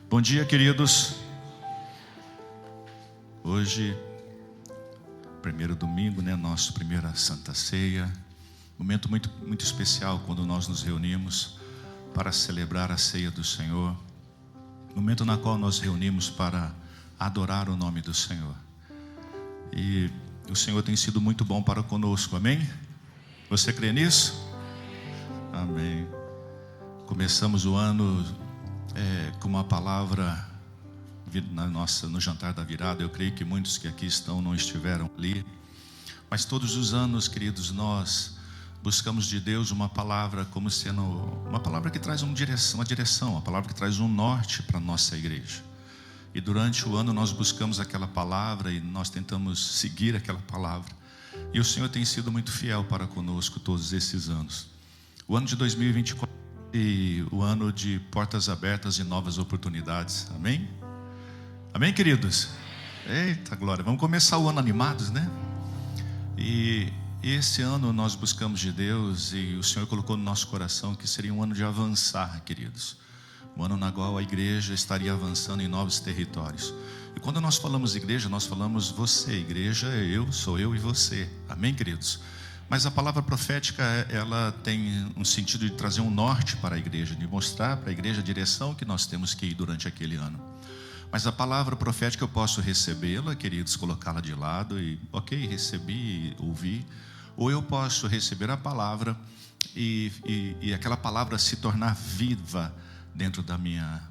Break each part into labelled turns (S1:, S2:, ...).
S1: Bom dia, queridos. Hoje, primeiro domingo, nossa primeira Santa Ceia. Momento muito especial quando nós nos reunimos para celebrar a ceia do Senhor. Momento na qual nós reunimos para adorar o nome do Senhor. E o Senhor tem sido muito bom para conosco, amém? Você crê nisso? Amém. Começamos o ano com uma palavra no jantar da virada. Eu creio que muitos que aqui estão não estiveram ali, mas todos os anos, queridos, nós buscamos de Deus uma palavra como sendo uma palavra que traz uma direção, uma palavra que traz um norte para a nossa igreja. E durante o ano nós buscamos aquela palavra e nós tentamos seguir aquela palavra. E o Senhor tem sido muito fiel para conosco todos esses anos. O ano de 2024 e o ano de portas abertas e novas oportunidades. Amém? Amém, queridos? Eita glória, vamos começar o ano animados, né? E esse ano nós buscamos de Deus e o Senhor colocou no nosso coração que seria um ano de avançar, queridos. Um ano na qual a igreja estaria avançando em novos territórios. E quando nós falamos igreja, nós falamos você. Igreja é eu, sou eu e você. Amém, queridos? Mas a palavra profética, ela tem um sentido de trazer um norte para a igreja, de mostrar para a igreja a direção que nós temos que ir durante aquele ano. Mas a palavra profética eu posso recebê-la, queridos, colocá-la de lado e, ok, recebi, ouvi. Ou eu posso receber a palavra e aquela palavra se tornar viva dentro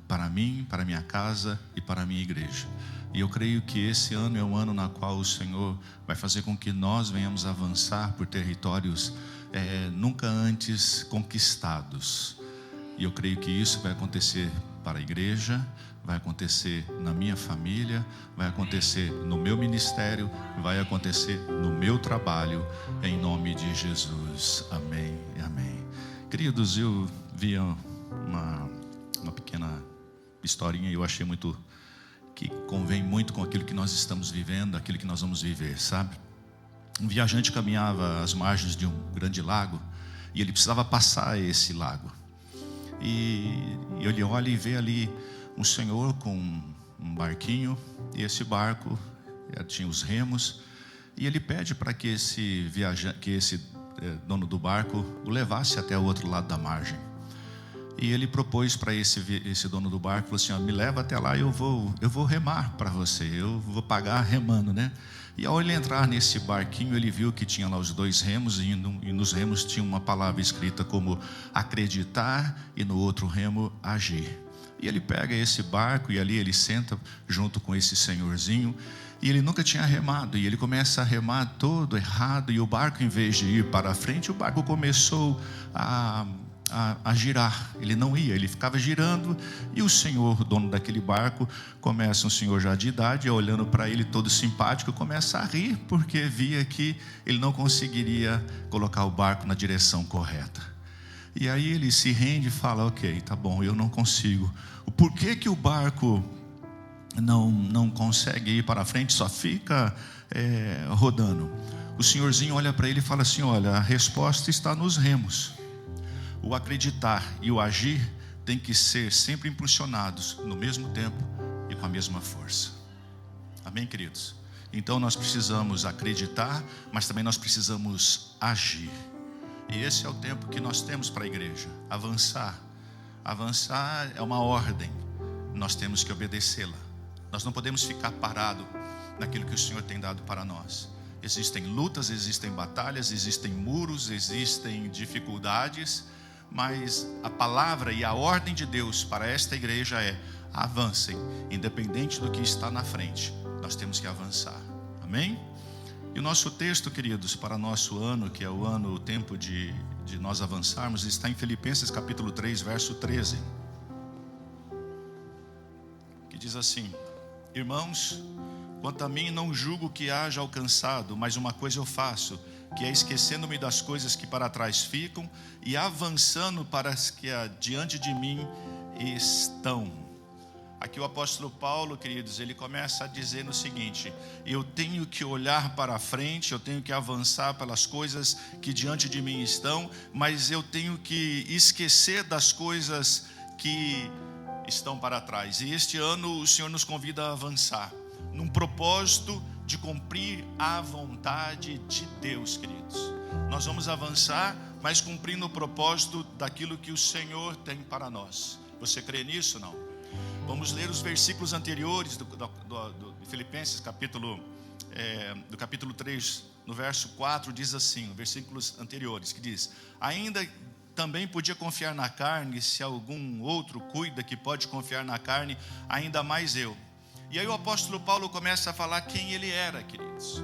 S1: para mim, para a minha casa e para a minha igreja. E eu creio que esse ano é um ano na qual o Senhor vai fazer com que nós venhamos avançar por territórios nunca antes conquistados. E eu creio que isso vai acontecer para a igreja, vai acontecer na minha família, vai acontecer no meu ministério, vai acontecer no meu trabalho, em nome de Jesus. Amém e amém. Queridos, eu vi uma pequena historinha e eu achei que convém muito com aquilo que nós estamos vivendo, aquilo que nós vamos viver, sabe? Um viajante caminhava às margens de um grande lago e ele precisava passar esse lago. E ele olha e vê ali um senhor com um barquinho, e esse barco tinha os remos, e ele pede para que esse dono do barco o levasse até o outro lado da margem. E ele propôs para esse dono do barco, falou assim: me leva até lá, eu vou remar para você, eu vou pagar remando, né? E ao ele entrar nesse barquinho, ele viu que tinha lá os dois remos, e nos remos tinha uma palavra escrita como acreditar, e no outro remo agir. E ele pega esse barco e ali ele senta junto com esse senhorzinho, e ele nunca tinha remado, e ele começa a remar todo errado, e o barco, em vez de ir para a frente, o barco começou a girar. Ele não ia, ele ficava girando. E o senhor, o dono daquele barco, um senhor já de idade, olhando para ele todo simpático, começa a rir, porque via que ele não conseguiria colocar o barco na direção correta. E aí ele se rende e fala: ok, tá bom, eu não consigo. Por que o barco não consegue ir para frente, só fica rodando? O senhorzinho olha para ele e fala assim: olha, a resposta está nos remos. O acreditar e o agir tem que ser sempre impulsionados no mesmo tempo e com a mesma força. Amém, queridos? Então nós precisamos acreditar, mas também nós precisamos agir. E esse é o tempo que nós temos para a igreja. Avançar. Avançar é uma ordem. Nós temos que obedecê-la. Nós não podemos ficar parado naquilo que o Senhor tem dado para nós. Existem lutas, existem batalhas, existem muros, existem dificuldades, mas a palavra e a ordem de Deus para esta igreja é: avancem, independente do que está na frente, nós temos que avançar. Amém? E o nosso texto, queridos, para nosso ano, que é o tempo de nós avançarmos, está em Filipenses capítulo 3, verso 13, que diz assim: irmãos, quanto a mim, não julgo que haja alcançado, mas uma coisa eu faço, que é esquecendo-me das coisas que para trás ficam e avançando para as que diante de mim estão. Aqui o apóstolo Paulo, queridos, ele começa a dizer o seguinte: eu tenho que olhar para frente, eu tenho que avançar pelas coisas que diante de mim estão, mas eu tenho que esquecer das coisas que estão para trás. E este ano o Senhor nos convida a avançar, num propósito de cumprir a vontade de Deus, queridos. Nós vamos avançar, mas cumprindo o propósito daquilo que o Senhor tem para nós. Você crê nisso, não? Vamos ler os versículos anteriores do Filipenses, do capítulo 3, no verso 4, diz assim, versículos anteriores, que diz: ainda também podia confiar na carne, se algum outro cuida que pode confiar na carne, ainda mais eu. E aí o apóstolo Paulo começa a falar quem ele era, queridos.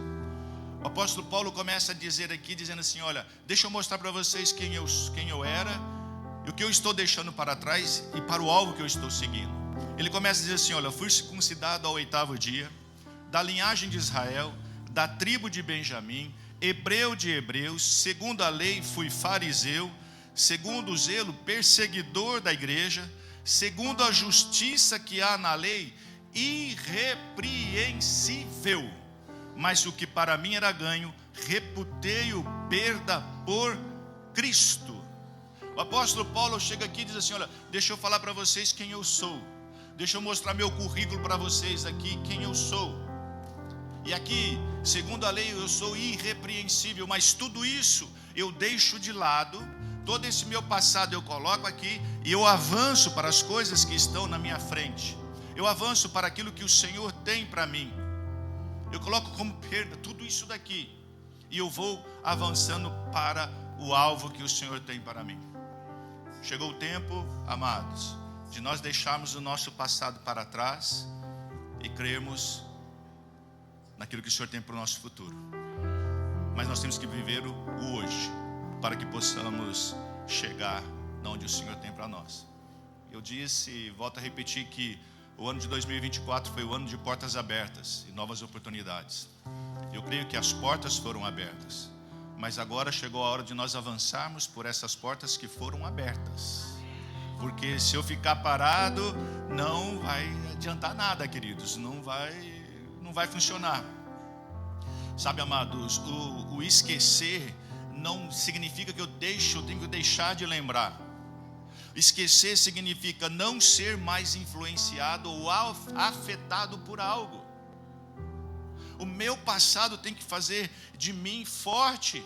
S1: O apóstolo Paulo começa a dizer aqui, dizendo assim: olha, deixa eu mostrar para vocês quem eu era, e o que eu estou deixando para trás, e para o alvo que eu estou seguindo. Ele começa a dizer assim: olha, fui circuncidado ao 8º dia, da linhagem de Israel, da tribo de Benjamim, hebreu de hebreus, segundo a lei fui fariseu, segundo o zelo perseguidor da igreja, segundo a justiça que há na lei, irrepreensível. Mas o que para mim era ganho, reputei-o perda por Cristo. O apóstolo Paulo chega aqui e diz assim: olha, deixa eu falar para vocês quem eu sou, deixa eu mostrar meu currículo para vocês aqui, quem eu sou. E aqui, segundo a lei, eu sou irrepreensível, mas tudo isso eu deixo de lado, todo esse meu passado eu coloco aqui, e eu avanço para as coisas que estão na minha frente. Eu avanço para aquilo que o Senhor tem para mim. Eu coloco como perda tudo isso daqui, e eu vou avançando para o alvo que o Senhor tem para mim. Chegou o tempo, amados, de nós deixarmos o nosso passado para trás e crermos naquilo que o Senhor tem para o nosso futuro. Mas nós temos que viver o hoje, para que possamos chegar onde o Senhor tem para nós. Eu disse e volto a repetir que o ano de 2024 foi o ano de portas abertas e novas oportunidades. Eu creio que as portas foram abertas, mas agora chegou a hora de nós avançarmos por essas portas que foram abertas. Porque se eu ficar parado, não vai adiantar nada, queridos, não vai funcionar. Sabe, amados, o esquecer não significa que eu tenho que deixar de lembrar. Esquecer significa não ser mais influenciado ou afetado por algo. O meu passado tem que fazer de mim forte.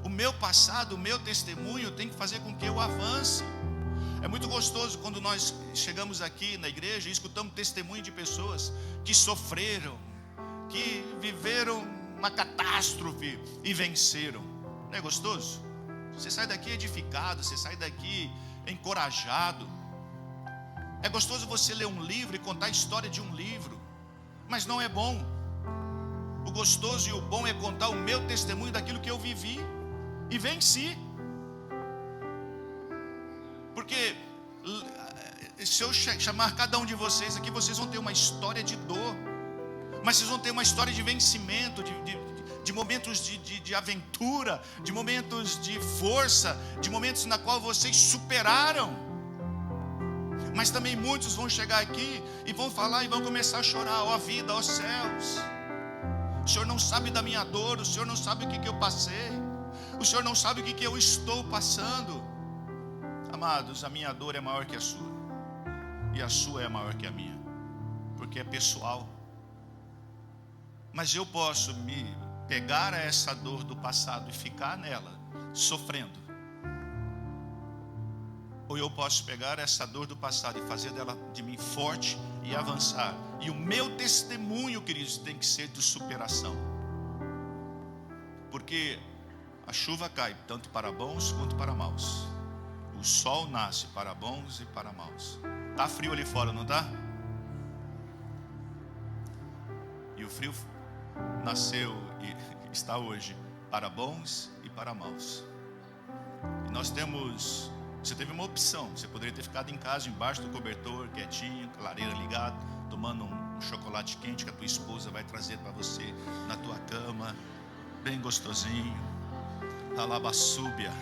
S1: O meu passado, o meu testemunho tem que fazer com que eu avance. É muito gostoso quando nós chegamos aqui na igreja e escutamos testemunho de pessoas que sofreram, que viveram uma catástrofe e venceram. Não é gostoso? Você sai daqui edificado, você sai daqui encorajado. É gostoso você ler um livro e contar a história de um livro, mas não é bom. O gostoso e o bom é contar o meu testemunho daquilo que eu vivi e venci. Porque se eu chamar cada um de vocês aqui, vocês vão ter uma história de dor, mas vocês vão ter uma história de vencimento, de momentos de aventura, de momentos de força, de momentos na qual vocês superaram. Mas também muitos vão chegar aqui e vão falar e vão começar a chorar: ó vida, ó céus, o Senhor não sabe da minha dor, o Senhor não sabe o que eu passei, o Senhor não sabe o que eu estou passando. Amados, a minha dor é maior que a sua, e a sua é maior que a minha, porque é pessoal. Mas eu posso me pegar a essa dor do passado e ficar nela, sofrendo. Ou eu posso pegar essa dor do passado e fazer dela de mim forte e avançar. E o meu testemunho, queridos, tem que ser de superação. Porque a chuva cai tanto para bons quanto para maus. O sol nasce para bons e para maus. Está frio ali fora, não está? E o frio nasceu e está hoje para bons e para maus. E nós temos, você teve uma opção. Você poderia ter ficado em casa, embaixo do cobertor, quietinho, com a lareira ligada, tomando um chocolate quente que a tua esposa vai trazer para você na tua cama, bem gostosinho. Alabaçúbia.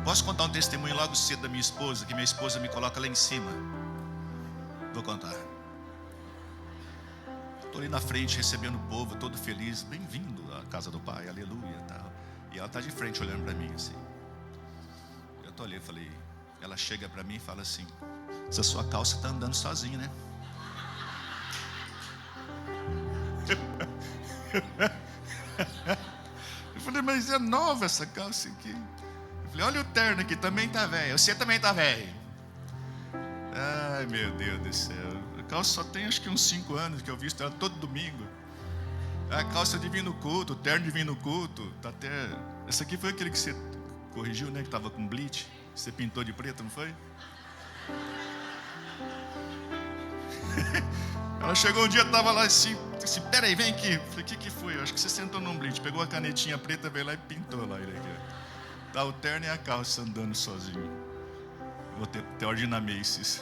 S1: Posso contar um testemunho logo cedo da minha esposa, que minha esposa me coloca lá em cima? Vou contar. Estou ali na frente recebendo o povo, todo feliz, bem-vindo à casa do Pai, aleluia, tal. E ela está de frente olhando para mim assim. Eu estou ali, falei, ela chega para mim e fala assim: essa sua calça está andando sozinha, né? Eu falei, mas é nova essa calça aqui. Eu falei, olha o terno aqui, também está velho. Você também está velho. Ai, meu Deus do céu. A calça só tem acho que uns 5 anos que eu visto ela todo domingo. A calça de vir no culto, o terno de vir no culto. Tá até... Essa aqui foi aquele que você corrigiu, né? Que estava com bleach. Você pintou de preto, não foi? Ela chegou um dia, estava lá assim, peraí, vem aqui. Eu falei, o que foi? Eu acho que você sentou num bleach. Pegou a canetinha preta, veio lá e pintou lá ele aqui. Tá o terno e a calça andando sozinho. Vou ter ordem na Macy's.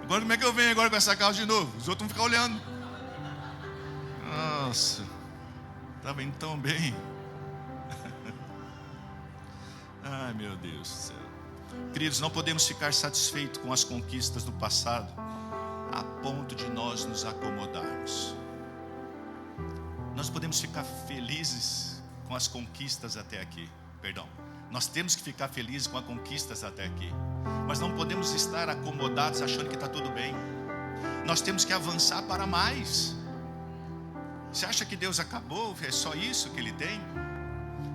S1: Agora como é que eu venho agora com essa calça de novo? Os outros vão ficar olhando. Nossa, estava indo tão bem. Ai, meu Deus do céu. Queridos, não podemos ficar satisfeitos com as conquistas do passado a ponto de nós nos acomodarmos. Nós podemos ficar felizes com as conquistas até aqui. Perdão. Nós temos que ficar felizes com as conquistas até aqui. Mas não podemos estar acomodados achando que está tudo bem. Nós temos que avançar para mais. Você acha que Deus acabou? É só isso que Ele tem?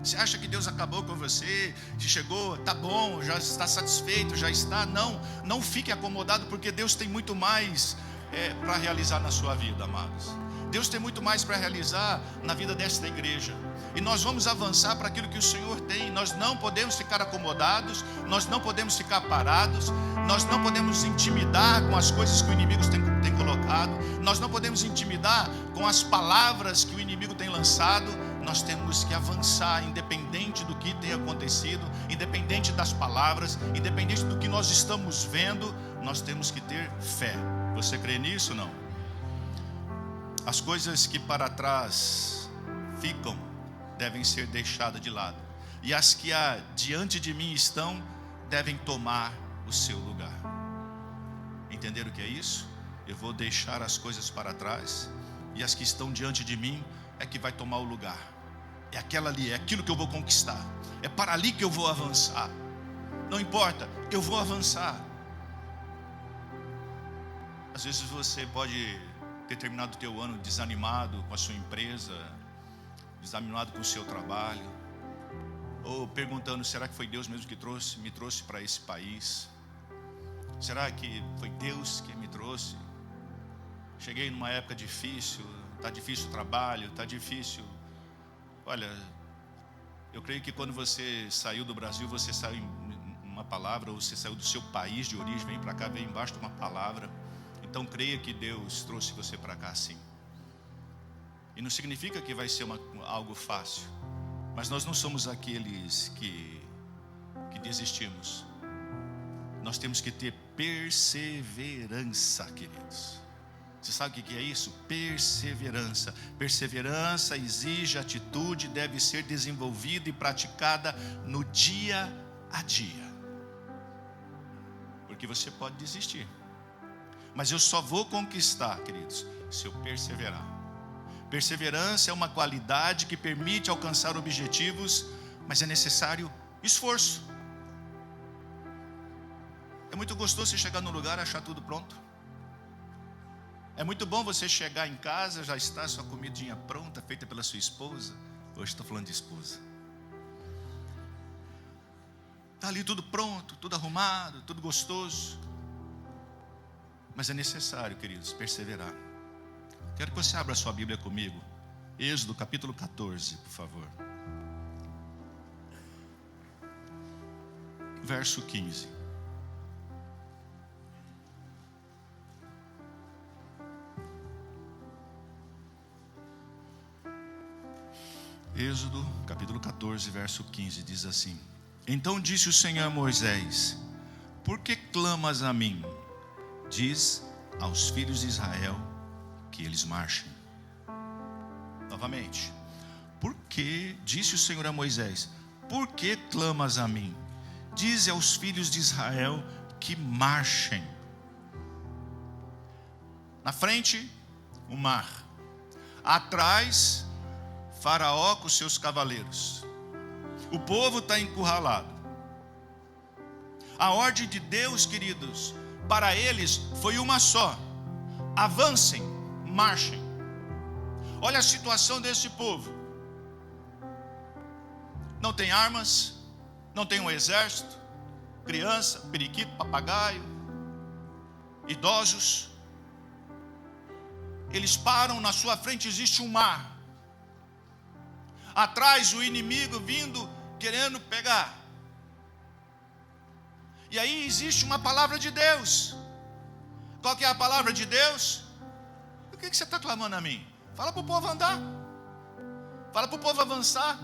S1: Você acha que Deus acabou com você? Se chegou, tá bom, já está satisfeito, já está? Não fique acomodado, porque Deus tem muito mais para realizar na sua vida, amados. Deus tem muito mais para realizar na vida desta igreja. E nós vamos avançar para aquilo que o Senhor tem. Nós não podemos ficar acomodados, nós não podemos ficar parados, nós não podemos intimidar com as coisas que o inimigo tem colocado, nós não podemos intimidar com as palavras que o inimigo tem lançado. Nós temos que avançar, independente do que tem acontecido, independente das palavras, independente do que nós estamos vendo, nós temos que ter fé. Você crê nisso ou não? As coisas que para trás ficam devem ser deixadas de lado, e as que diante de mim estão devem tomar o seu lugar. Entenderam o que é isso? Eu vou deixar as coisas para trás, e as que estão diante de mim é que vai tomar o lugar. É aquela ali, é aquilo que eu vou conquistar. É para ali que eu vou avançar. Não importa, eu vou avançar. Às vezes você pode ter terminado o teu ano desanimado com a sua empresa, desanimado com o seu trabalho, ou perguntando, será que foi Deus mesmo que me trouxe para esse país? Será que foi Deus que me trouxe? Cheguei numa época difícil, está difícil o trabalho, está difícil. Olha, eu creio que quando você saiu do Brasil, você saiu em uma palavra, ou você saiu do seu país de origem, vem para cá, vem embaixo de uma palavra. Então creia que Deus trouxe você para cá sim. E não significa que vai ser algo fácil, mas nós não somos aqueles que desistimos. Nós temos que ter perseverança, queridos. Você sabe o que é isso? Perseverança. Perseverança exige atitude, deve ser desenvolvida e praticada no dia a dia. Porque você pode desistir, mas eu só vou conquistar, queridos, se eu perseverar. Perseverança é uma qualidade que permite alcançar objetivos, mas é necessário esforço. É muito gostoso você chegar no lugar e achar tudo pronto. É muito bom você chegar em casa, já está a sua comidinha pronta, feita pela sua esposa. Hoje estou falando de esposa. Está ali tudo pronto, tudo arrumado, tudo gostoso. Mas é necessário, queridos, perseverar. Quero que você abra a sua Bíblia comigo. Êxodo capítulo 14, por favor. Verso 15. Êxodo capítulo 14, verso 15, diz assim: Então disse o Senhor a Moisés: Por que clamas a mim? Diz aos filhos de Israel que eles marchem. Novamente. Por que, disse o Senhor a Moisés, por que clamas a mim? Diz aos filhos de Israel que marchem. Na frente, o mar. Atrás, Faraó com seus cavaleiros. O povo está encurralado. A ordem de Deus, queridos, para eles foi uma só: avancem, marchem. Olha a situação desse povo. Não tem armas, não tem um exército, criança, periquito, papagaio, idosos. Eles param, na sua frente existe um mar. Atrás o inimigo vindo, querendo pegar. E aí existe uma palavra de Deus. Qual que é a palavra de Deus? O que você está clamando a mim? Fala para o povo andar. Fala para o povo avançar.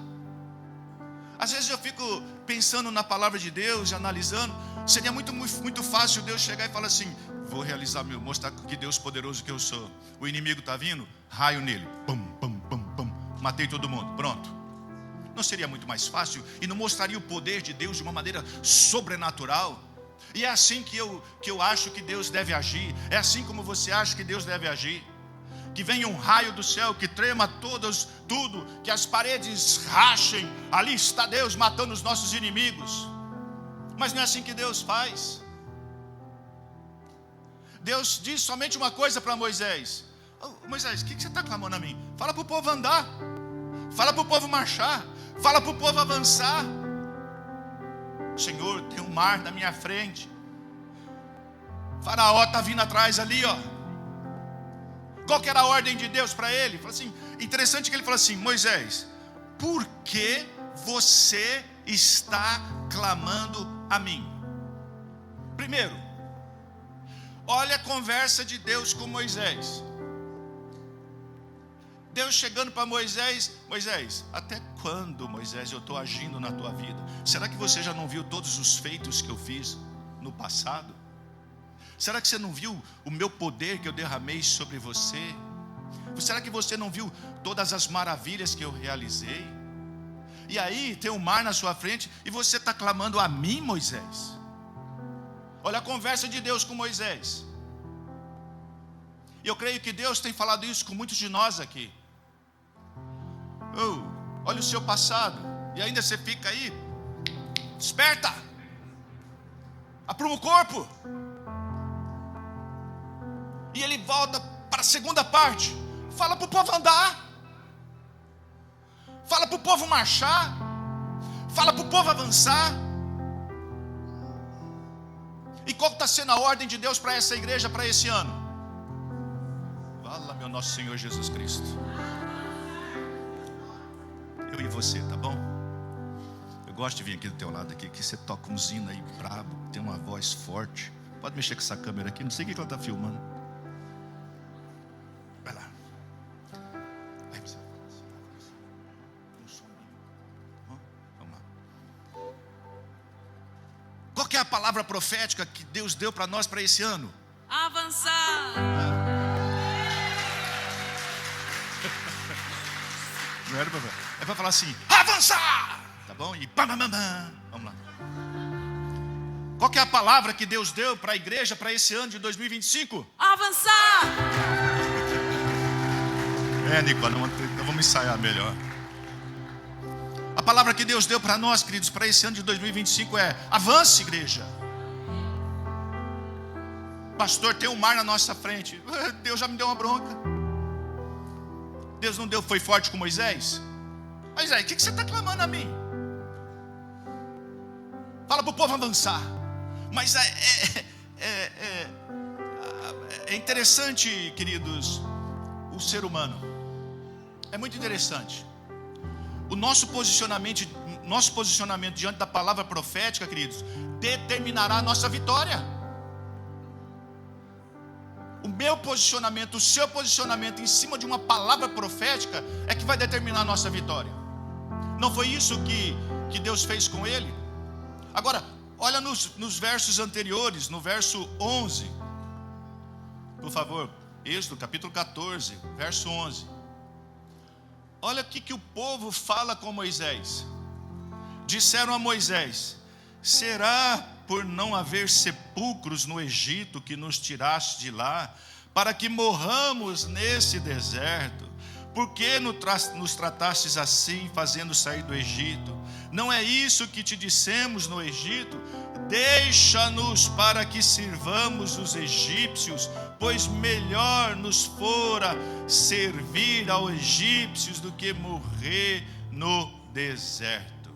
S1: Às vezes eu fico pensando na palavra de Deus, analisando. Seria muito fácil Deus chegar e falar assim: vou realizar mostrar que Deus poderoso que eu sou. O inimigo está vindo, raio nele. Pum, pum, pum, pum. Matei todo mundo, pronto. Não seria muito mais fácil? E não mostraria o poder de Deus de uma maneira sobrenatural? E é assim que eu acho que Deus deve agir. É assim como você acha que Deus deve agir. Que venha um raio do céu, que trema tudo, que as paredes rachem. Ali está Deus matando os nossos inimigos. Mas não é assim que Deus faz. Deus diz somente uma coisa para Moisés: Moisés, o que você está clamando a mim? Fala para o povo andar. Fala para o povo marchar. Fala para o povo avançar. Senhor, tem um mar na minha frente. Faraó está vindo atrás ali, ó. Qual que era a ordem de Deus para ele? Fala assim, interessante que ele fala assim: Moisés, por que você está clamando a mim? Primeiro, olha a conversa de Deus com Moisés. Deus chegando para Moisés: Moisés, até quando, Moisés, eu estou agindo na tua vida? Será que você já não viu todos os feitos que eu fiz no passado? Será que você não viu o meu poder que eu derramei sobre você? Será que você não viu todas as maravilhas que eu realizei? E aí tem um mar na sua frente e você está clamando a mim, Moisés? Olha a conversa de Deus com Moisés. E eu creio que Deus tem falado isso com muitos de nós aqui. Olha o seu passado e ainda você fica aí. Desperta! Apruma o corpo. E ele volta para a segunda parte. Fala para o povo andar. Fala para o povo marchar. Fala para o povo avançar. E qual está sendo a ordem de Deus para essa igreja, para esse ano? Fala, meu nosso Senhor Jesus Cristo. Eu e você, tá bom? Eu gosto de vir aqui do teu lado aqui, que você toca um zino aí brabo, tem uma voz forte. Pode mexer com essa câmera aqui, não sei o que ela está filmando. Vai lá. Vai, você. Vamos lá. Qual que é a palavra profética que Deus deu para nós para esse ano?
S2: Avançar.
S1: Não era é para falar assim: avançar, tá bom? E vamos lá. Qual que é a palavra que Deus deu para a igreja para esse ano de 2025?
S2: Avançar.
S1: Nicola, então vamos ensaiar melhor. A palavra que Deus deu para nós, queridos, para esse ano de 2025 é: avance, igreja. Pastor, tem um mar na nossa frente. Deus já me deu uma bronca. Deus não deu, foi forte com Moisés? Moisés, o que você está clamando a mim? Fala para o povo avançar. Mas é interessante, queridos, o ser humano. É muito interessante. O nosso posicionamento diante da palavra profética, queridos, determinará a nossa vitória. O meu posicionamento, o seu posicionamento em cima de uma palavra profética é que vai determinar a nossa vitória. Não foi isso que Deus fez com ele? Agora, olha nos versos anteriores, no verso 11. Por favor, Êxodo capítulo 14, verso 11. Olha o que o povo fala com Moisés. Disseram a Moisés: será por não haver sepulcros no Egito que nos tiraste de lá, para que morramos nesse deserto? Por que nos tratastes assim, fazendo sair do Egito? Não é isso que te dissemos no Egito? Deixa-nos para que sirvamos os egípcios, pois melhor nos fora servir aos egípcios do que morrer no deserto.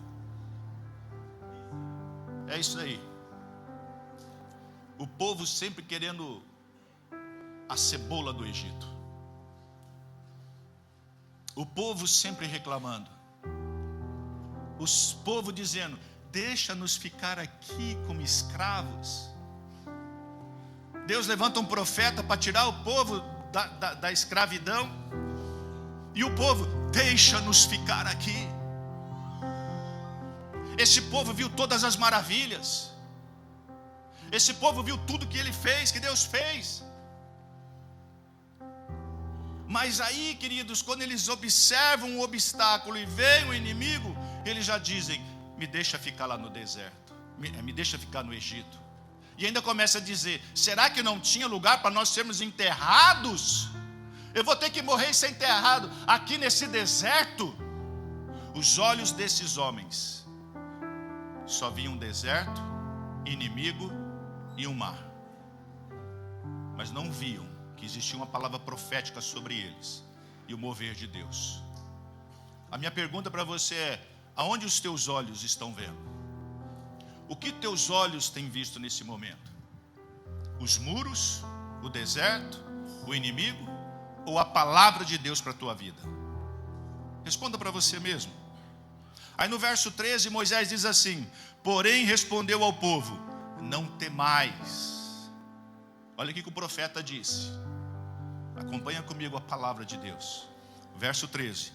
S1: É isso aí. O povo sempre querendo a cebola do Egito. O povo sempre reclamando. O povo dizendo: deixa-nos ficar aqui como escravos. Deus levanta um profeta para tirar o povo da escravidão. E o povo: deixa-nos ficar aqui. Esse povo viu todas as maravilhas. Esse povo viu tudo que ele fez, que Deus fez. Mas aí, queridos, quando eles observam um obstáculo e veem o inimigo, eles já dizem: me deixa ficar lá no deserto, me deixa ficar no Egito. E ainda começa a dizer: será que não tinha lugar para nós sermos enterrados? Eu vou ter que morrer e ser enterrado aqui nesse deserto? Os olhos desses homens só viam um deserto, inimigo e um mar. Mas não viam que existia uma palavra profética sobre eles e o mover de Deus. A minha pergunta para você é: aonde os teus olhos estão vendo? O que teus olhos têm visto nesse momento? Os muros, o deserto, o inimigo ou a palavra de Deus para a tua vida? Responda para você mesmo. Aí no verso 13, Moisés diz assim: porém respondeu ao povo: não temais. Olha o que o profeta disse. Acompanha comigo a palavra de Deus. Verso 13.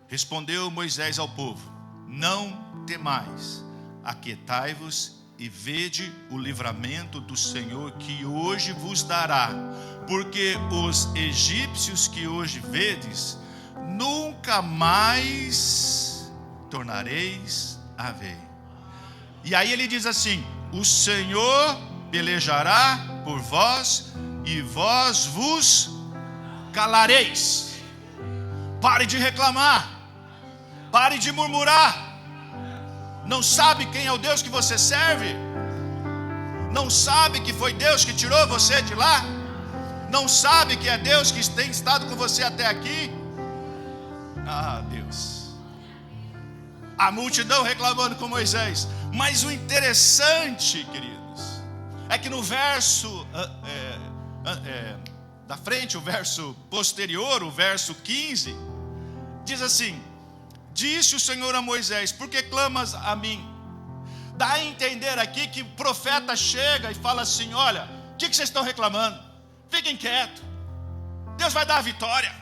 S1: Respondeu Moisés ao povo: não temais, aquietai-vos e vede o livramento do Senhor que hoje vos dará, porque os egípcios que hoje vedes, nunca mais tornareis a ver. E aí ele diz assim: o Senhor pelejará por vós e vós vos calareis. Pare de reclamar, pare de murmurar. Não sabe quem é o Deus que você serve? Não sabe que foi Deus que tirou você de lá? Não sabe que é Deus que tem estado com você até aqui? Ah, Deus. A multidão reclamando com Moisés. Mas o interessante, queridos, é que no verso da frente, o verso posterior, o verso 15, diz assim: disse o Senhor a Moisés: por que clamas a mim? Dá a entender aqui que o profeta chega e fala assim: olha, o que vocês estão reclamando? Fiquem quietos, Deus vai dar a vitória,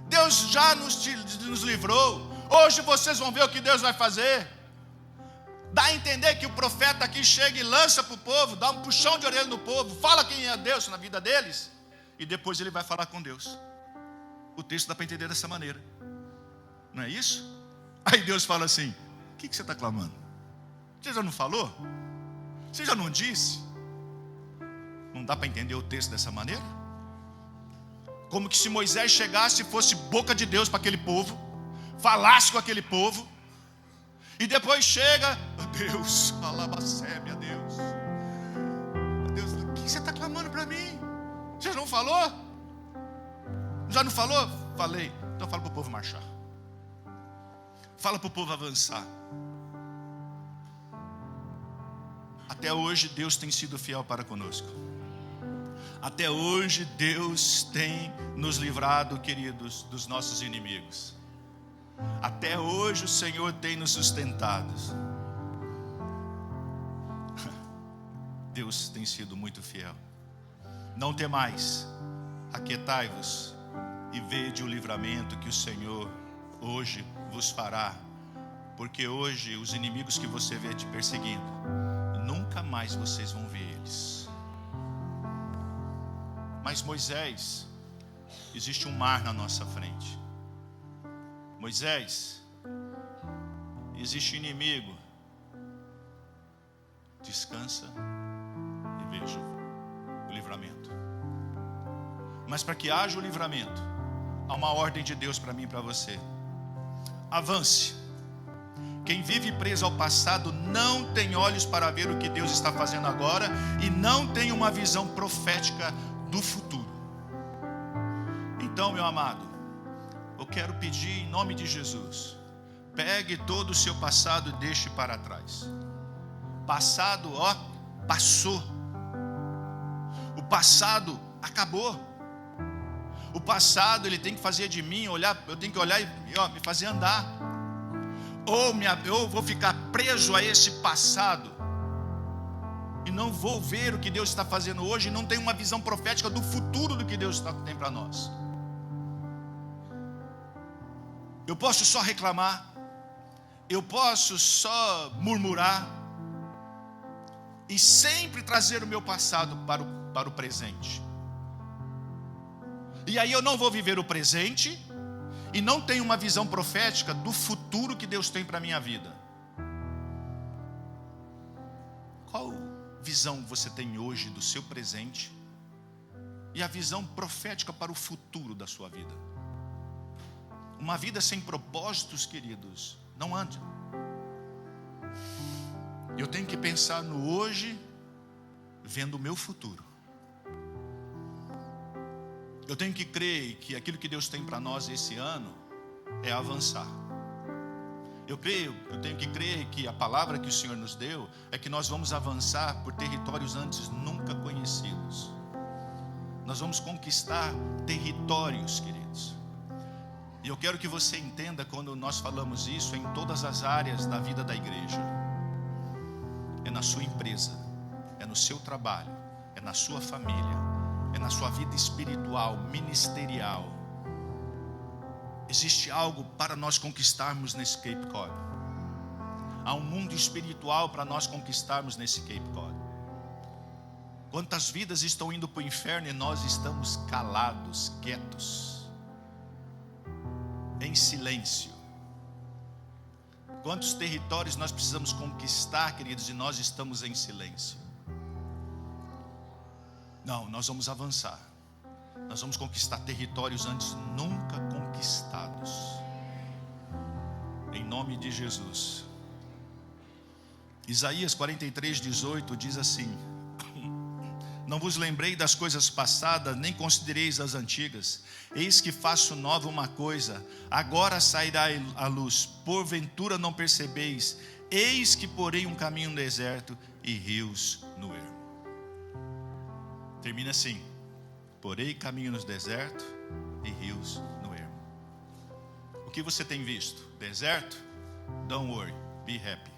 S1: Deus já nos livrou, hoje vocês vão ver o que Deus vai fazer. Dá a entender que o profeta aqui chega e lança para o povo, dá um puxão de orelha no povo, fala quem é Deus na vida deles, e depois ele vai falar com Deus. O texto dá para entender dessa maneira, não é isso? Aí Deus fala assim: o que você está clamando? Você já não falou? Você já não disse? Não dá para entender o texto dessa maneira? Como que se Moisés chegasse e fosse boca de Deus para aquele povo, falasse com aquele povo, e depois chega: Deus, alabacé, meu Deus, o que você está clamando para mim? Você já não falou? Já não falou? Falei. Então fala para o povo marchar, fala para o povo avançar. Até hoje Deus tem sido fiel para conosco. Até hoje Deus tem nos livrado, queridos, dos nossos inimigos. Até hoje o Senhor tem nos sustentado. Deus tem sido muito fiel. Não temais, aquietai-vos e vede o livramento que o Senhor hoje vos fará. Porque hoje os inimigos que você vê te perseguindo, nunca mais vocês vão ver eles. Mas Moisés, existe um mar na nossa frente. Moisés, existe inimigo. Descansa e veja o livramento. Mas para que haja o livramento, há uma ordem de Deus para mim e para você. Avance. Quem vive preso ao passado não tem olhos para ver o que Deus está fazendo agora e não tem uma visão profética do futuro. Então, meu amado, eu quero pedir em nome de Jesus, pegue todo o seu passado e deixe para trás. Passado, passou. O passado acabou. O passado, ele tem que fazer de mim, eu tenho que olhar e me fazer andar. Ou vou ficar preso a esse passado e não vou ver o que Deus está fazendo hoje e não tenho uma visão profética do futuro do que Deus tem para nós. Eu posso só reclamar, eu posso só murmurar e sempre trazer o meu passado para o presente. E aí eu não vou viver o presente e não tenho uma visão profética do futuro que Deus tem para a minha vida. Qual visão você tem hoje do seu presente e a visão profética para o futuro da sua vida? Uma vida sem propósitos, queridos, não anda. Eu tenho que pensar no hoje, vendo o meu futuro. Eu tenho que crer que aquilo que Deus tem para nós esse ano é avançar. Eu tenho que crer que a palavra que o Senhor nos deu é que nós vamos avançar por territórios antes nunca conhecidos. Nós vamos conquistar territórios, queridos. E eu quero que você entenda, quando nós falamos isso, em todas as áreas da vida da igreja. É na sua empresa, é no seu trabalho, é na sua família, é na sua vida espiritual, ministerial. Existe algo para nós conquistarmos nesse Cape Cod. Há um mundo espiritual para nós conquistarmos nesse Cape Cod. Quantas vidas estão indo para o inferno e nós estamos calados, quietos, em silêncio. Quantos territórios nós precisamos conquistar, queridos, e nós estamos em silêncio. Não, nós vamos avançar. Nós vamos conquistar territórios antes nunca conquistados. Em nome de Jesus. Isaías 43:18 diz assim: não vos lembrei das coisas passadas, nem considereis as antigas. Eis que faço nova uma coisa, agora sairá a luz. Porventura não percebeis? Eis que porei um caminho no deserto e rios no ermo. Termina assim: porei caminho no deserto e rios no ermo. O que você tem visto? Deserto? Don't worry, be happy.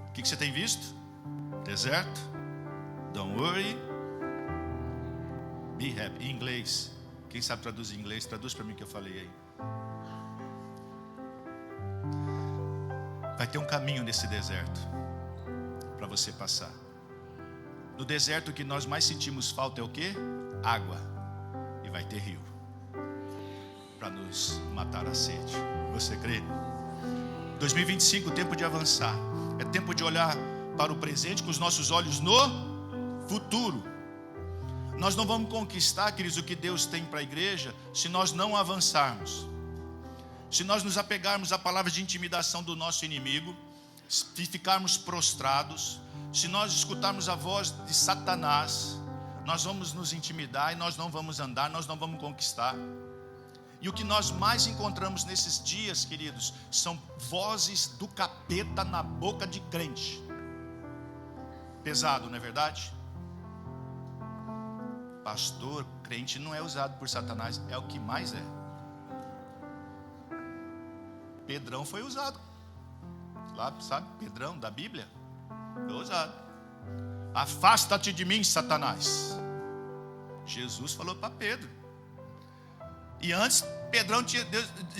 S1: O que você tem visto? Deserto? Don't worry, be happy. Em inglês, quem sabe traduzir em inglês, traduz para mim o que eu falei aí. Vai ter um caminho nesse deserto para você passar. No deserto o que nós mais sentimos falta é o quê? Água. E vai ter rio para nos matar a sede. Você crê? 2025, tempo de avançar. É tempo de olhar para o presente com os nossos olhos no futuro. Nós não vamos conquistar, queridos, o que Deus tem para a igreja se nós não avançarmos. Se nós nos apegarmos à palavra de intimidação do nosso inimigo, se ficarmos prostrados, se nós escutarmos a voz de Satanás, nós vamos nos intimidar e nós não vamos andar, nós não vamos conquistar. E o que nós mais encontramos nesses dias, queridos, são vozes do capeta na boca de crente. Pesado, não é verdade? Pastor, crente não é usado por Satanás, é o que mais é. Pedrão foi usado. Lá, sabe, Pedrão da Bíblia? Foi usado. Afasta-te de mim, Satanás. Jesus falou para Pedro. E antes,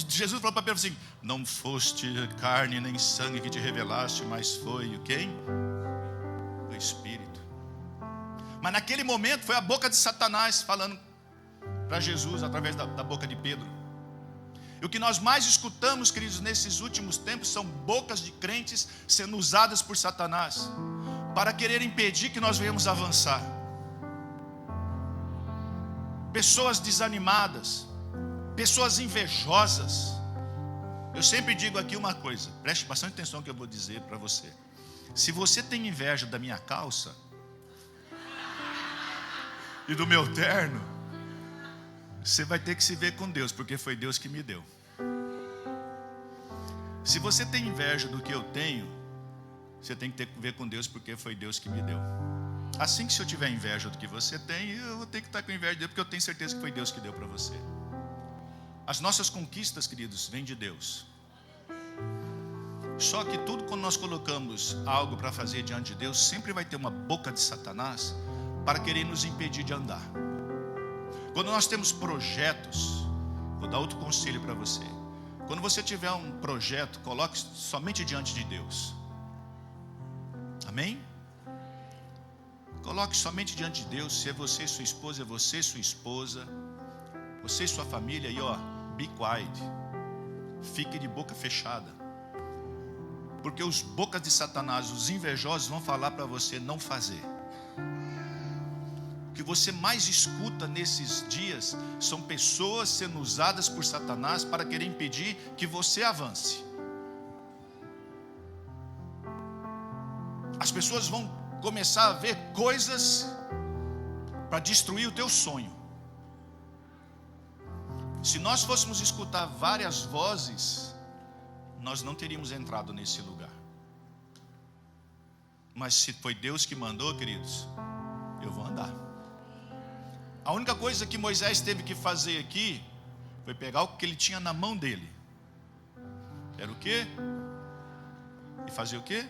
S1: Jesus falou para Pedro assim: não foste carne nem sangue que te revelaste, mas foi o quem? O Espírito. Mas naquele momento foi a boca de Satanás falando para Jesus através da boca de Pedro. E o que nós mais escutamos, queridos, nesses últimos tempos são bocas de crentes sendo usadas por Satanás para querer impedir que nós venhamos avançar. pessoas desanimadas, pessoas invejosas. Eu sempre digo aqui uma coisa, preste bastante atenção no que eu vou dizer para você. Se você tem inveja da minha calça e do meu terno, você vai ter que se ver com Deus, porque foi Deus que me deu. Se você tem inveja do que eu tenho, você tem que ter que ver com Deus, porque foi Deus que me deu. Assim que se eu tiver inveja do que você tem, eu vou ter que estar com inveja de Deus, porque eu tenho certeza que foi Deus que deu para você. As nossas conquistas, queridos, vêm de Deus. Só que tudo, quando nós colocamos algo para fazer diante de Deus, sempre vai ter uma boca de Satanás para querer nos impedir de andar. Quando nós temos projetos, vou dar outro conselho para você. Quando você tiver um projeto, coloque somente diante de Deus. Amém? Coloque somente diante de Deus. Se é você e sua esposa, é você e sua esposa, você e sua família. E be quiet. Fique de boca fechada. Porque os bocas de Satanás, os invejosos, vão falar para você não fazer. O que você mais escuta nesses dias são pessoas sendo usadas por Satanás para querer impedir que você avance. As pessoas vão começar a ver coisas para destruir o teu sonho. Se nós fôssemos escutar várias vozes, nós não teríamos entrado nesse lugar. Mas se foi Deus que mandou, queridos, eu vou andar. A única coisa que Moisés teve que fazer aqui foi pegar o que ele tinha na mão dele. Era o quê? E fazer o quê?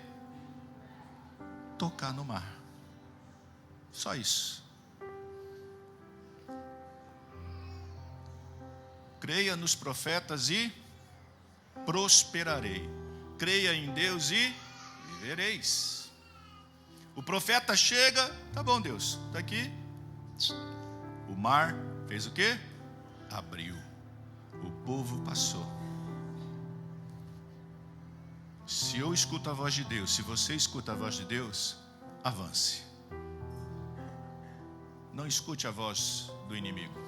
S1: Tocar no mar. Só isso. Creia nos profetas e prosperarei. Creia em Deus e vivereis. O profeta chega, tá bom, Deus, está aqui. O mar fez o quê? Abriu. O povo passou. Se eu escuto a voz de Deus, se você escuta a voz de Deus, avance. Não escute a voz do inimigo.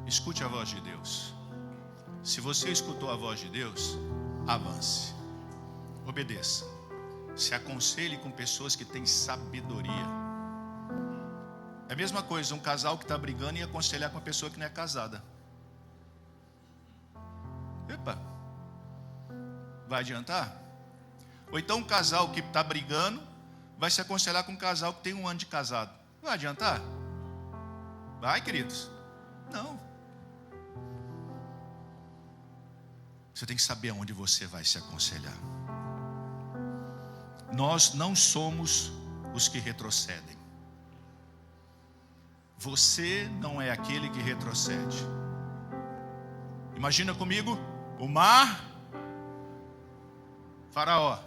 S1: Escute a voz de Deus. Se você escutou a voz de Deus, avance. Obedeça. Se aconselhe com pessoas que têm sabedoria. É a mesma coisa, um casal que está brigando e aconselhar com uma pessoa que não é casada. Epa, vai adiantar? Ou então um casal que está brigando vai se aconselhar com um casal que tem 1 ano de casado. Vai adiantar? Vai, queridos? Não. Você tem que saber aonde você vai se aconselhar. Nós não somos os que retrocedem. Você não é aquele que retrocede. Imagina comigo, o mar, Faraó.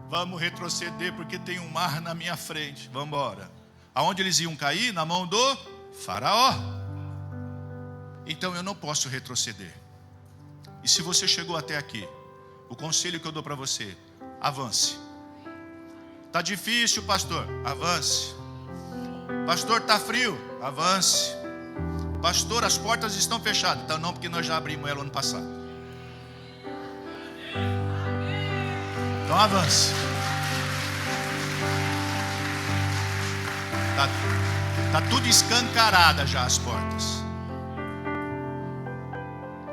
S1: Vamos retroceder porque tem um mar na minha frente. Vamos embora. Aonde eles iam cair? Na mão do Faraó. Então eu não posso retroceder. E se você chegou até aqui, o conselho que eu dou para você, avance. Está difícil, pastor? Avance. Pastor, está frio? Avance. Pastor, as portas estão fechadas. Então não, porque nós já abrimos ela ano passado. Então avance. Tá tudo escancarada já as portas.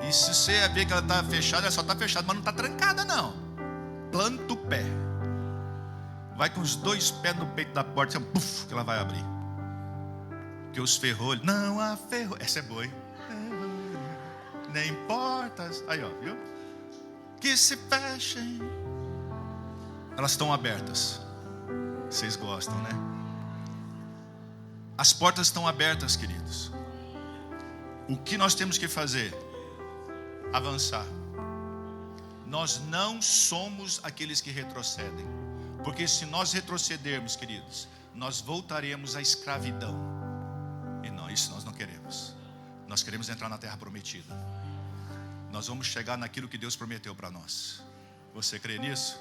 S1: E se você ver que ela está fechada, ela só está fechada, mas não está trancada não. Planta o pé. Vai com os 2 pés no peito da porta, puff, que ela vai abrir. Porque os ferrolhos, não há ferrolho. Essa é boa, hein? Nem portas. Aí, ó, viu? Que se fechem. Elas estão abertas. Vocês gostam, né? As portas estão abertas, queridos. O que nós temos que fazer? Avançar. Nós não somos aqueles que retrocedem. Porque se nós retrocedermos, queridos, nós voltaremos à escravidão. E não, isso nós não queremos. Nós queremos entrar na terra prometida. Nós vamos chegar naquilo que Deus prometeu para nós. Você crê nisso?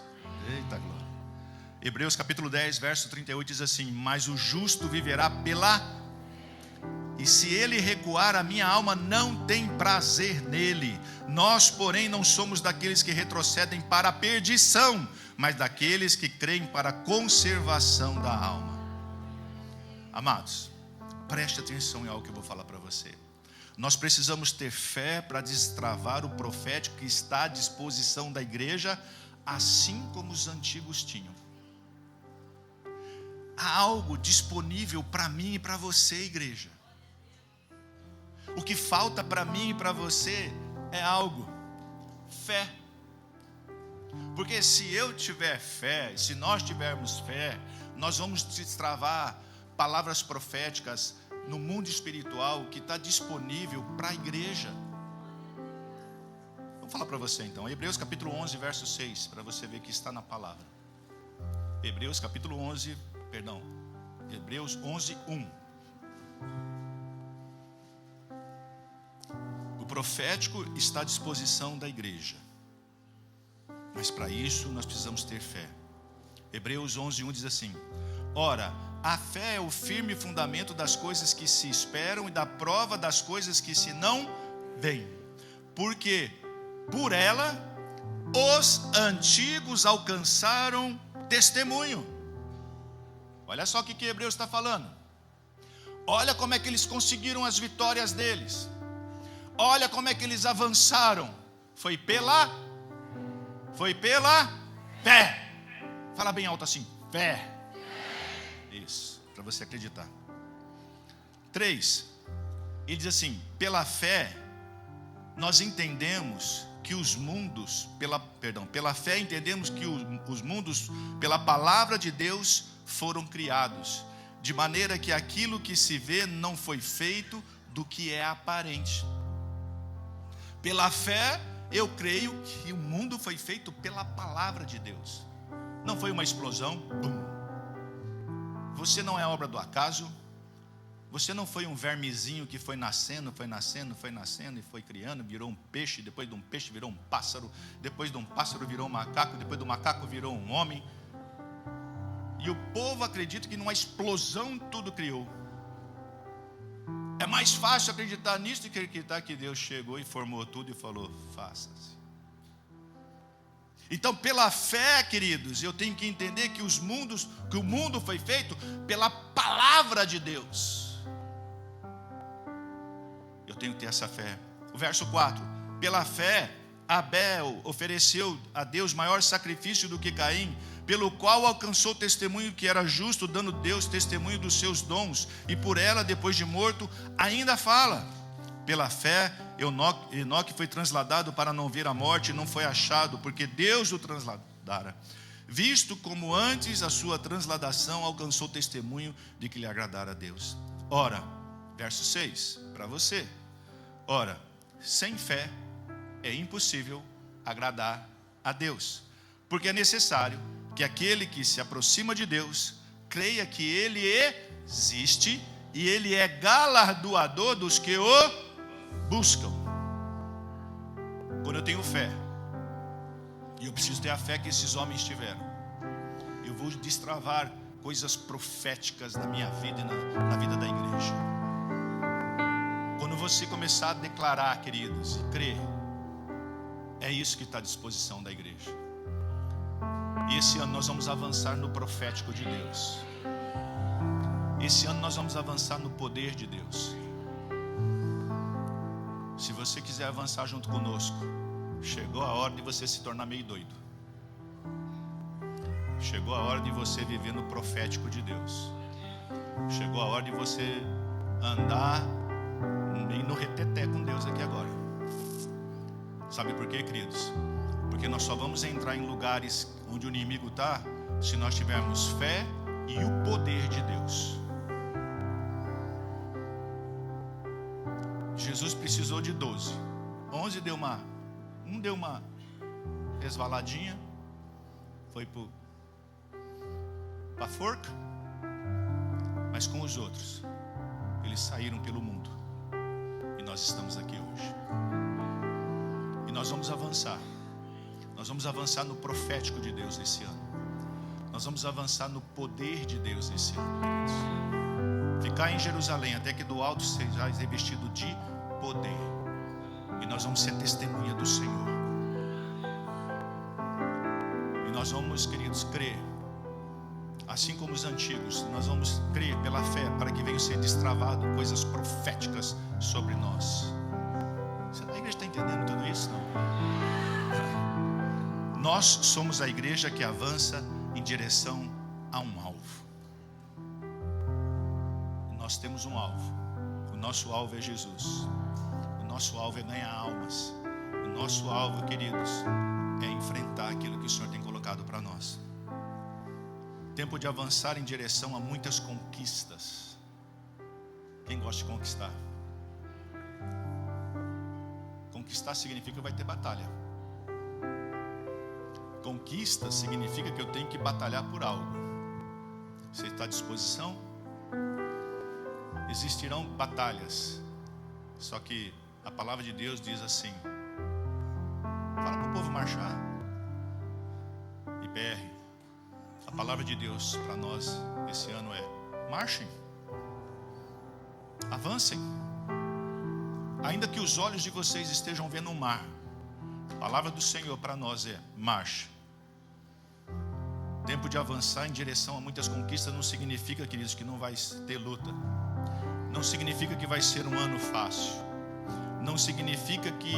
S1: Eita glória. Hebreus capítulo 10, verso 38 diz assim: mas o justo viverá pela E se ele recuar, a minha alma não tem prazer nele. Nós, porém, não somos daqueles que retrocedem para a perdição, mas daqueles que creem para a conservação da alma. Amados, preste atenção em algo que eu vou falar para você. Nós precisamos ter fé para destravar o profético que está à disposição da igreja, assim como os antigos tinham. Há algo disponível para mim e para você, igreja. O que falta para mim e para você é algo: fé. Porque se eu tiver fé, se nós tivermos fé, nós vamos destravar palavras proféticas no mundo espiritual que está disponível para a igreja. Vou falar para você então, Hebreus capítulo 11, verso 6, para você ver que está na palavra. Hebreus 11, 1. O profético está à disposição da igreja, mas para isso nós precisamos ter fé. Hebreus 11, 1 diz assim: ora, a fé é o firme fundamento das coisas que se esperam e da prova das coisas que se não veem, porque por ela os antigos alcançaram testemunho. Olha só o que Hebreus está falando. Olha como é que eles conseguiram as vitórias deles. Olha como é que eles avançaram. Foi pela fé. Fala bem alto assim: fé. Isso, para você acreditar. 3. Ele diz assim: pela fé nós entendemos que os mundos, pela fé entendemos que os mundos, pela palavra de Deus, foram criados, de maneira que aquilo que se vê não foi feito do que é aparente. Pela fé eu creio que o mundo foi feito pela palavra de Deus. Não foi uma explosão, bum. Você não é obra do acaso. Você não foi um vermezinho que foi nascendo e foi criando, virou um peixe, depois de um peixe virou um pássaro, depois de um pássaro virou um macaco, depois do macaco virou um homem. E o povo acredita que numa explosão tudo criou. É mais fácil acreditar nisso do que acreditar que Deus chegou e formou tudo e falou: faça-se. Então, pela fé, queridos, eu tenho que entender que o mundo foi feito pela palavra de Deus. Eu tenho que ter essa fé. O verso 4: pela fé, Abel ofereceu a Deus maior sacrifício do que Caim, pelo qual alcançou testemunho que era justo, dando Deus testemunho dos seus dons, e por ela, depois de morto, ainda fala. Pela fé, Enoque foi transladado para não ver a morte, e não foi achado, porque Deus o transladara, visto como antes a sua transladação alcançou testemunho de que lhe agradara a Deus. Ora, verso 6, para você: ora, sem fé é impossível agradar a Deus, porque é necessário que aquele que se aproxima de Deus creia que Ele existe e Ele é galardoador dos que o buscam. Quando eu tenho fé, e eu preciso ter a fé que esses homens tiveram, eu vou destravar coisas proféticas na minha vida e na vida da igreja. Quando você começar a declarar, queridos, e crer, é isso que está à disposição da igreja. E esse ano nós vamos avançar no profético de Deus. Esse ano nós vamos avançar no poder de Deus. Se você quiser avançar junto conosco, chegou a hora de você se tornar meio doido. Chegou a hora de você viver no profético de Deus. Chegou a hora de você andar meio no reteté com Deus aqui agora. Sabe por quê, queridos? Porque nós só vamos entrar em lugares onde o inimigo está se nós tivermos fé e o poder de Deus. Jesus precisou de 12. 11 deu uma resvaladinha, foi para a forca, mas com os outros, eles saíram pelo mundo. E nós estamos aqui hoje. E nós vamos avançar. Nós vamos avançar no profético de Deus esse ano. Nós vamos avançar no poder de Deus esse ano, queridos. Ficar em Jerusalém até que do alto sejais revestido de poder. E nós vamos ser testemunha do Senhor. E nós vamos, queridos, crer. Assim como os antigos, nós vamos crer pela fé para que venham ser destravado coisas proféticas sobre nós. Você da igreja está entendendo tudo isso? Não? Nós somos a igreja que avança em direção a um alvo. Nós temos um alvo. O nosso alvo é Jesus. O nosso alvo é ganhar almas. O nosso alvo, queridos, é enfrentar aquilo que o Senhor tem colocado para nós. Tempo de avançar em direção a muitas conquistas. Quem gosta de conquistar? Conquistar significa que vai ter batalha. Conquista significa que eu tenho que batalhar por algo. Você está à disposição? Existirão batalhas. Só que a palavra de Deus diz assim: fala para o povo marchar. IBR, a palavra de Deus para nós esse ano é: marchem, avancem. Ainda que os olhos de vocês estejam vendo o mar, a palavra do Senhor para nós é: marche. Tempo de avançar em direção a muitas conquistas não significa, queridos, que não vai ter luta. Não significa que vai ser um ano fácil. Não significa que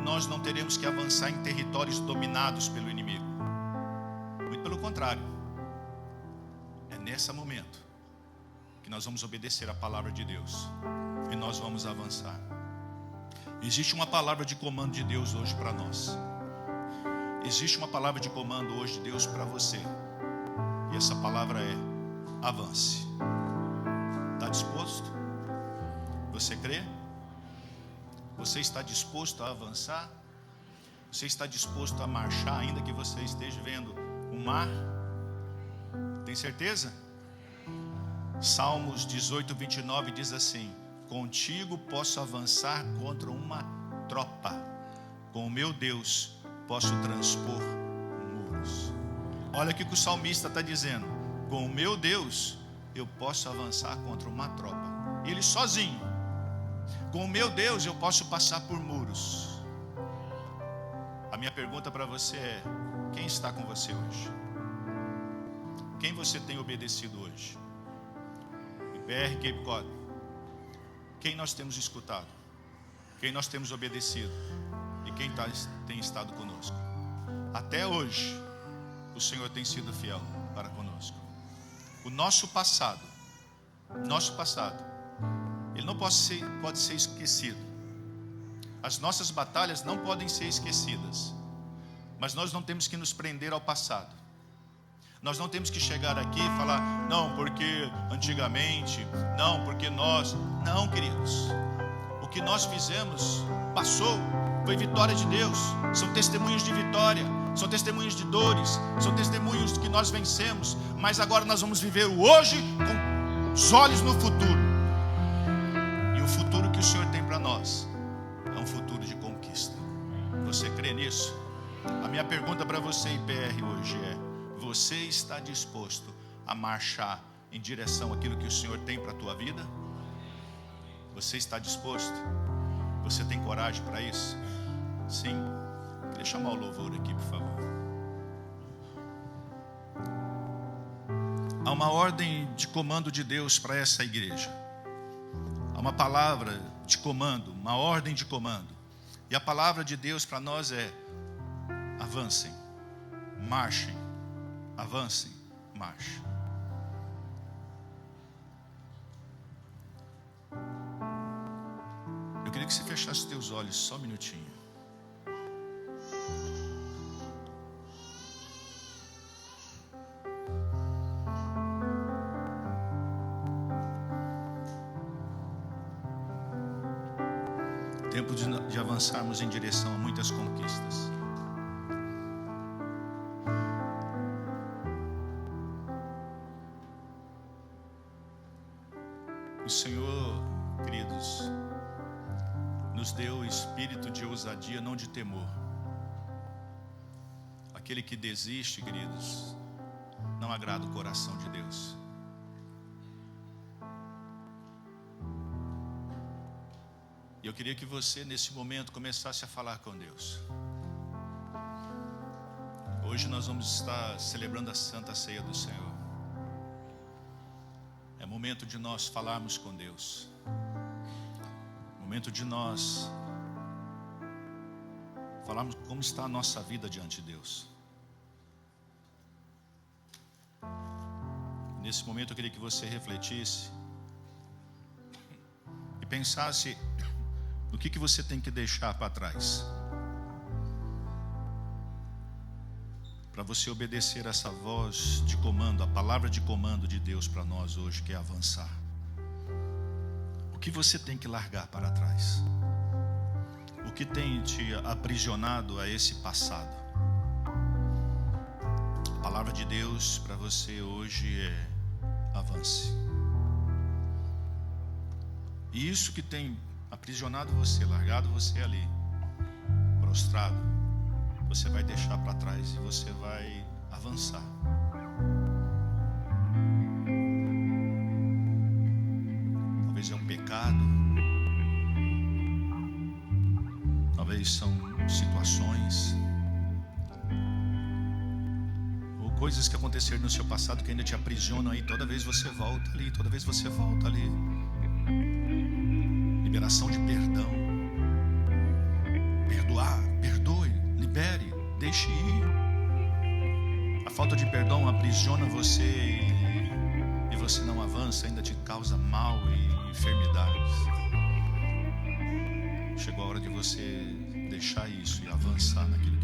S1: nós não teremos que avançar em territórios dominados pelo inimigo. Muito pelo contrário. É nesse momento que nós vamos obedecer a palavra de Deus. E nós vamos avançar. Existe uma palavra de comando de Deus hoje para nós. Existe uma palavra de comando hoje de Deus para você. E essa palavra é: avance. Está disposto? Você crê? Você está disposto a avançar? Você está disposto a marchar, ainda que você esteja vendo o mar? Tem certeza? Salmos 18, 29 diz assim: contigo posso avançar contra uma tropa. Com o meu Deus posso transpor muros. Olha o que o salmista está dizendo: com o meu Deus eu posso avançar contra uma tropa. Ele sozinho. Com o meu Deus eu posso passar por muros. A minha pergunta para você é: quem está com você hoje? Quem você tem obedecido hoje? IBR Cape Cod. Quem nós temos escutado? Quem nós temos obedecido? E quem tem estado conosco? Até hoje o Senhor tem sido fiel para conosco. O nosso passado, ele não pode ser esquecido. As nossas batalhas não podem ser esquecidas. Mas nós não temos que nos prender ao passado. Nós não temos que chegar aqui e falar: não, porque antigamente, não, porque nós. Não, queridos. O que nós fizemos passou, foi vitória de Deus. São testemunhos de vitória, são testemunhos de dores, são testemunhos que nós vencemos. Mas agora nós vamos viver o hoje com os olhos no futuro. E o futuro que o Senhor tem para nós é um futuro de conquista. Você crê nisso? A minha pergunta para você, IPR, hoje é: você está disposto a marchar em direção àquilo que o Senhor tem para a tua vida? Você está disposto? Você tem coragem para isso? Sim? Queria chamar o louvor aqui, por favor. Há uma ordem de comando de Deus para essa igreja. Há uma palavra de comando, uma ordem de comando. E a palavra de Deus para nós é: avancem, marchem, avancem, marchem. Eu queria que você fechasse os teus olhos só um minutinho. Tempo de avançarmos em direção a muitas conquistas. O Senhor, queridos, nos deu espírito de ousadia, não de temor. Aquele que desiste, queridos, não agrada o coração de Deus. Eu queria que você, nesse momento, começasse a falar com Deus. Hoje nós vamos estar celebrando a Santa Ceia do Senhor. É momento de nós falarmos com Deus. Momento de nós falarmos como está a nossa vida diante de Deus. Nesse momento eu queria que você refletisse e pensasse no que você tem que deixar para trás, para você obedecer essa voz de comando, a palavra de comando de Deus para nós hoje, que é avançar. O que você tem que largar para trás? O que tem te aprisionado a esse passado? A palavra de Deus para você hoje é: avance. E isso que tem aprisionado você, largado você ali, prostrado, você vai deixar para trás e você vai avançar. Talvez é um pecado, talvez são situações ou coisas que aconteceram no seu passado que ainda te aprisionam aí. Toda vez você volta ali, toda vez você volta ali. Liberação de perdão. Perdoar, perdoe, libere, deixe ir. A falta de perdão aprisiona você e você não avança, ainda te causa mal e enfermidades. Chegou a hora de você deixar isso e avançar naquilo